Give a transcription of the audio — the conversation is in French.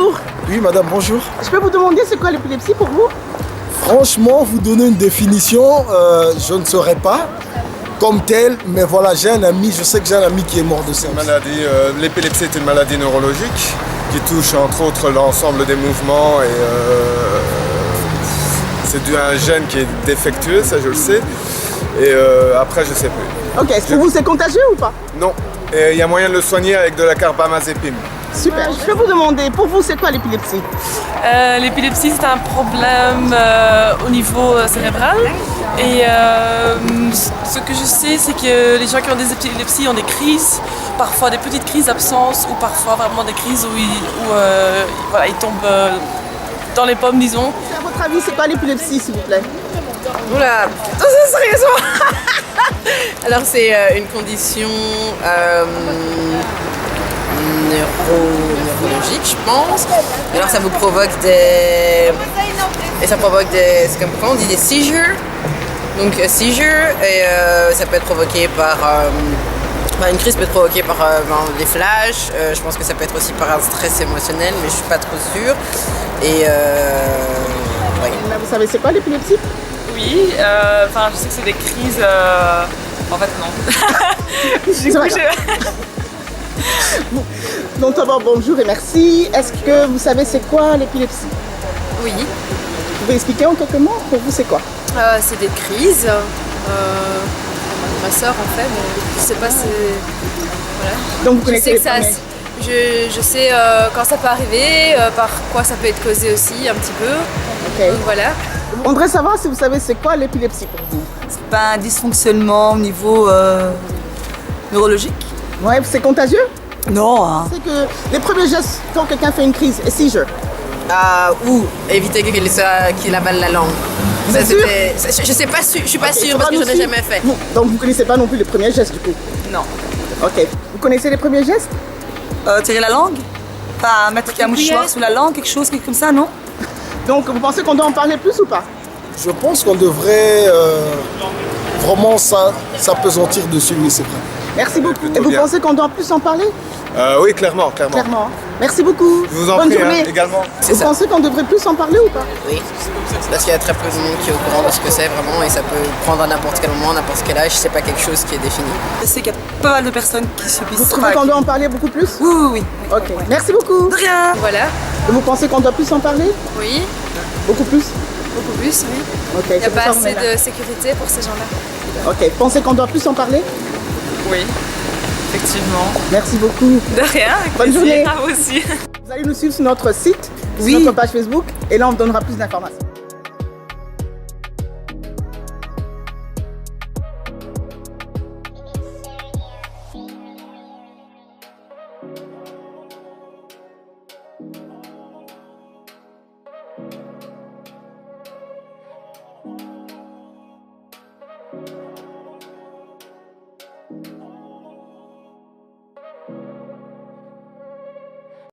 bonjour. Oui, madame, bonjour. Je peux vous demander c'est quoi l'épilepsie pour vous? Franchement, vous donner une définition, je ne saurais pas comme tel, mais voilà, j'ai un ami, je sais que j'ai un ami qui est mort de ça. L'épilepsie est une maladie neurologique qui touche entre autres l'ensemble des mouvements et c'est dû à un gène qui est défectueux, ça je le sais. Et après, je sais plus. Ok, pour vous c'est contagieux ou pas? Non. Et il y a moyen de le soigner avec de la carbamazépine. Super. Je peux vous demander, pour vous c'est quoi l'épilepsie? L'épilepsie c'est un problème au niveau cérébral et ce que je sais c'est que les gens qui ont des épilepsies ont des crises, parfois des petites crises d'absence ou parfois vraiment des crises où ils tombent dans les pommes disons. À votre avis c'est quoi l'épilepsie s'il vous plaît? Oula, sérieusement. Alors c'est une condition neurologique, je pense. Et alors ça vous provoque des... C'est comme quand on dit des seizures. Donc seizure, et ça peut être provoqué par... une crise peut être provoquée par des flashs. Je pense que ça peut être aussi par un stress émotionnel, mais je suis pas trop sûre. Et oui. Vous savez c'est quoi l'épilepsie? Oui, je sais que c'est des crises... En fait non. Donc d'abord bonjour et merci. Est-ce que vous savez c'est quoi l'épilepsie? Oui. Vous pouvez expliquer en quelques mots? Pour vous c'est quoi? C'est des crises. Ma soeur en fait, mais je sais pas si... Voilà. Donc vous connaissez les premiers. Je sais quand ça peut arriver, par quoi ça peut être causé aussi un petit peu. Ok. Donc voilà. On voudrait savoir si vous savez c'est quoi l'épilepsie pour vous? C'est pas un dysfonctionnement au niveau neurologique? Ouais, c'est contagieux? Non, hein. C'est que les premiers gestes quand quelqu'un fait une crise, et seizure. Ou éviter qu'il avale la langue. Ça, je sais pas, je suis pas sûre parce que je n'ai jamais fait. Donc vous connaissez pas non plus les premiers gestes du coup? Non. Ok. Vous connaissez les premiers gestes? Tirer la langue? Pas mettre un mouchoir sous la langue, quelque chose comme ça, non? Donc vous pensez qu'on doit en parler plus ou pas? Je pense qu'on devrait vraiment s'apesantir dessus, oui, c'est vrai. Merci beaucoup. Et vous pensez qu'on doit plus en parler? Oui, clairement. Clairement. Merci beaucoup. Je vous en Bonne prie, journée. également. Vous pensez qu'on devrait plus en parler ou pas? Oui, parce qu'il y a très peu de monde qui est au courant de ce que c'est vraiment et ça peut prendre à n'importe quel moment, n'importe quel âge, c'est pas quelque chose qui est défini. Je sais qu'il y a pas mal de personnes qui subissent Vous ça. trouvez qu'on doit en parler beaucoup plus? Oui, oui, oui. Ok. Merci beaucoup. De rien. Voilà, Et vous pensez qu'on doit plus en parler? oui, Beaucoup plus? beaucoup plus, oui. Ok. Il n'y a c'est pour pas ça qu'on assez est là. de sécurité pour ces gens-là. Ok. Pensez qu'on doit plus en parler? Oui, effectivement. Merci beaucoup. De rien, avec Bonne plaisir. journée. À vous aussi. Vous allez nous suivre sur notre site, sur Oui. notre page Facebook, et là on vous donnera plus d'informations.